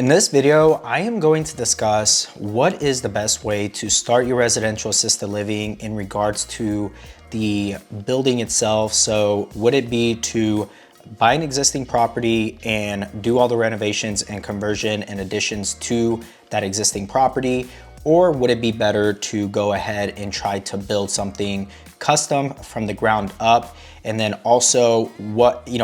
In this video, I am going to discuss what is the best way to start your residential assisted living in regards to the building itself. So would it be to buy an existing property and do all the renovations and conversion and additions to that existing property? Or would it be better to go ahead and try to build something custom from the ground up? And then also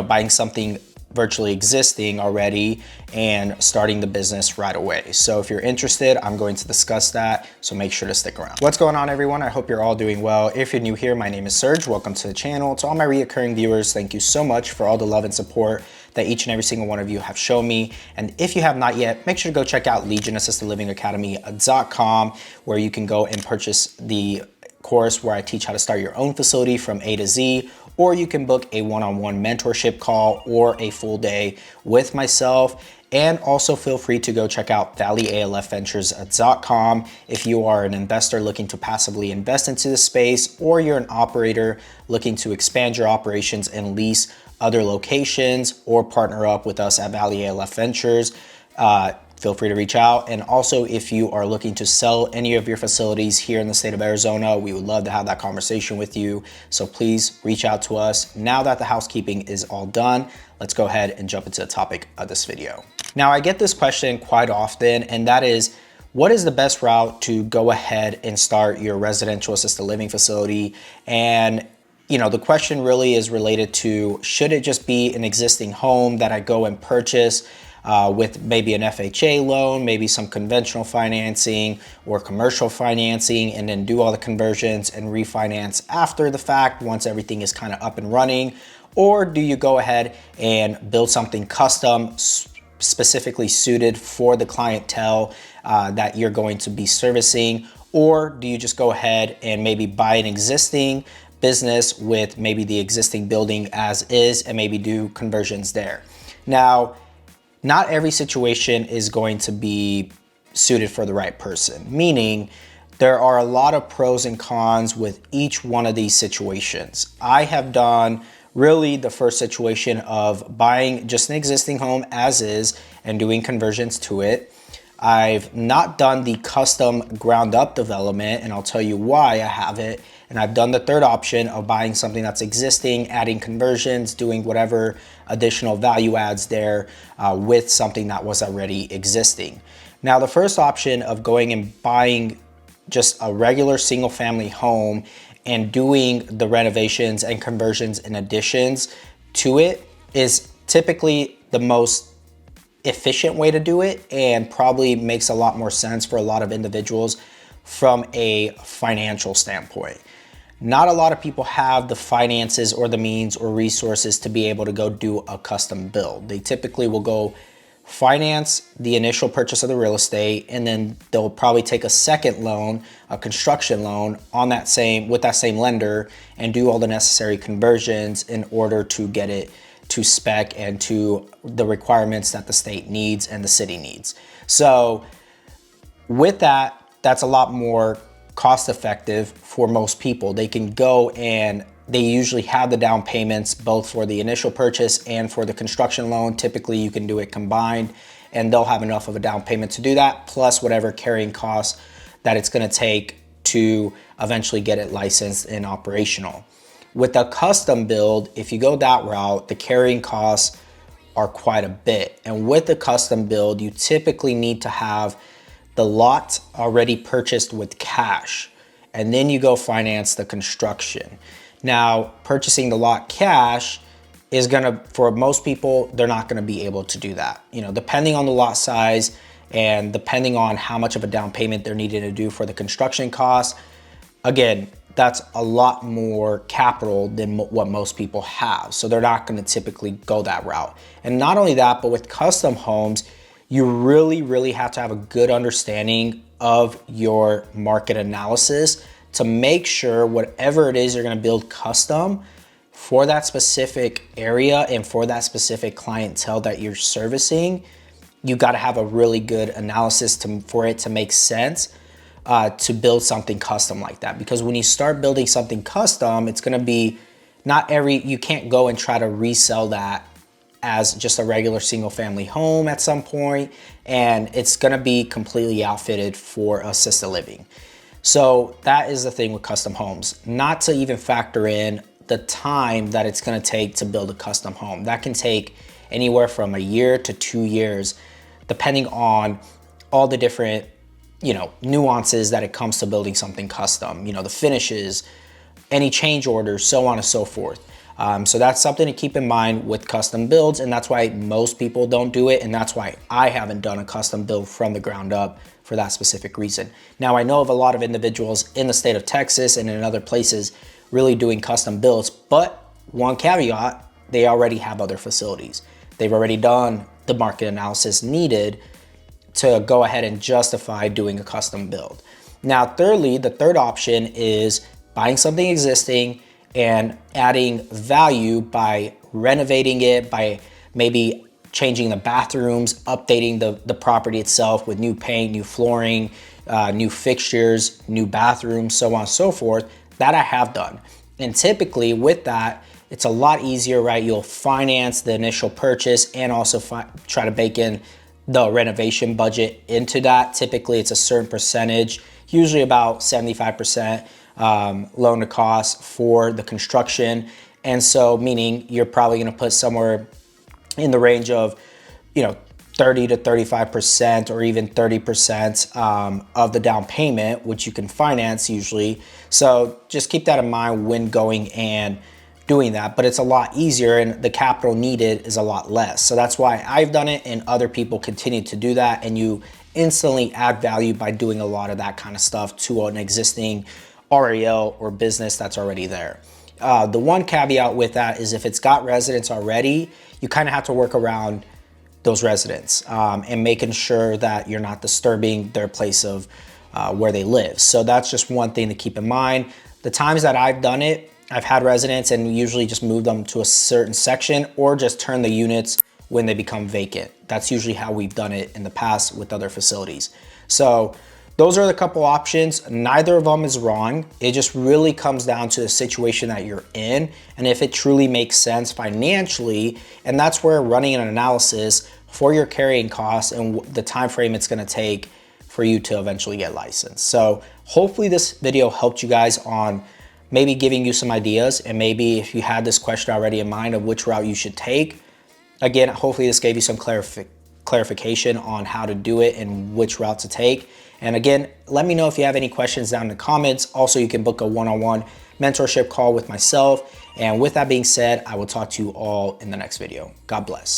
buying something virtually existing already and starting the business right away. So if you're interested, I'm going to discuss that, so make sure to stick around. What's going on, everyone? I hope you're all doing well. If you're new here, my name is Serge. Welcome to the channel. To all my reoccurring viewers, thank you so much for all the love and support that each and every single one of you have shown me. And if you have not yet, make sure to go check out legionassistedlivingacademy.com, where you can go and purchase the course where I teach how to start your own facility from A to Z, or you can book a one-on-one mentorship call or a full day with myself. And also feel free to go check out valleyalfventures.com if you are an investor looking to passively invest into the space, or you're an operator looking to expand your operations and lease other locations, or partner up with us at Valley ALF Ventures. Feel free to reach out. And also, if you are looking to sell any of your facilities here in the state of Arizona, we would love to have that conversation with you. So please reach out to us. Now that the housekeeping is all done, let's go ahead and jump into the topic of this video. Now, I get this question quite often, and that is, what is the best route to go ahead and start your residential assisted living facility? And the question really is related to, should it just be an existing home that I go and purchase with maybe an FHA loan, maybe some conventional financing or commercial financing, and then do all the conversions and refinance after the fact once everything is kind of up and running? Or do you go ahead and build something custom, specifically suited for the clientele that you're going to be servicing? Or do you just go ahead and maybe buy an existing business with maybe the existing building as is and maybe do conversions there? Now, not every situation is going to be suited for the right person, meaning there are a lot of pros and cons with each one of these situations. I have done really the first situation of buying just an existing home as is and doing conversions to it. I've not done the custom ground up development, and I'll tell you why I haven't. And I've done the third option of buying something that's existing, adding conversions, doing whatever additional value adds there with something that was already existing. Now, the first option of going and buying just a regular single family home and doing the renovations and conversions and additions to it is typically the most efficient way to do it, and probably makes a lot more sense for a lot of individuals from a financial standpoint. Not a lot of people have the finances or the means or resources to be able to go do a custom build. They typically will go finance the initial purchase of the real estate, and then they'll probably take a second loan, a construction loan with that same lender, and do all the necessary conversions in order to get it to spec and to the requirements that the state needs and the city needs. So with that, that's a lot more cost effective for most people. They can go and they usually have the down payments both for the initial purchase and for the construction loan. Typically you can do it combined, and they'll have enough of a down payment to do that, plus whatever carrying costs that it's gonna take to eventually get it licensed and operational. With a custom build, if you go that route, the carrying costs are quite a bit. And with the custom build, you typically need to have the lot already purchased with cash, and then you go finance the construction. Now, purchasing the lot cash is for most people, they're not gonna be able to do that. Depending on the lot size and depending on how much of a down payment they're needing to do for the construction costs, again, that's a lot more capital than what most people have. So they're not gonna typically go that route. And not only that, but with custom homes, you really, really have to have a good understanding of your market analysis to make sure whatever it is you're gonna build custom for that specific area and for that specific clientele that you're servicing, you gotta have a really good analysis for it to make sense to build something custom like that. Because when you start building something custom, it's gonna be you can't go and try to resell that as just a regular single family home at some point, and it's gonna be completely outfitted for assisted living. So that is the thing with custom homes, not to even factor in the time that it's gonna take to build a custom home. That can take anywhere from a year to 2 years, depending on all the different, nuances that it comes to building something custom, the finishes, any change orders, so on and so forth. So that's something to keep in mind with custom builds, and that's why most people don't do it, and that's why I haven't done a custom build from the ground up for that specific reason. Now, I know of a lot of individuals in the state of Texas and in other places really doing custom builds, but one caveat, they already have other facilities. They've already done the market analysis needed to go ahead and justify doing a custom build. Now, thirdly, the third option is buying something existing and adding value by renovating it, by maybe changing the bathrooms, updating the property itself with new paint, new flooring, new fixtures, new bathrooms, so on and so forth. That I have done. And typically with that, it's a lot easier, right? You'll finance the initial purchase and also try to bake in the renovation budget into that. Typically it's a certain percentage, usually about 75%. Loan to cost for the construction. And so meaning you're probably gonna put somewhere in the range of, 30 to 35% or even 30% of the down payment, which you can finance usually. So just keep that in mind when going and doing that, but it's a lot easier and the capital needed is a lot less. So that's why I've done it and other people continue to do that, and you instantly add value by doing a lot of that kind of stuff to an existing REL or business that's already there. The one caveat with that is if it's got residents already, you kind of have to work around those residents and making sure that you're not disturbing their place of where they live. So that's just one thing to keep in mind. The times that I've done it, I've had residents and usually just move them to a certain section or just turn the units when they become vacant. That's usually how we've done it in the past with other facilities. So those are the couple options. Neither of them is wrong. It just really comes down to the situation that you're in and if it truly makes sense financially. And that's where running an analysis for your carrying costs and the time frame it's gonna take for you to eventually get licensed. So hopefully this video helped you guys on maybe giving you some ideas, and maybe if you had this question already in mind of which route you should take. Again, hopefully this gave you some clarification on how to do it and which route to take. And again, let me know if you have any questions down in the comments. Also, you can book a one-on-one mentorship call with myself. And with that being said, I will talk to you all in the next video. God bless.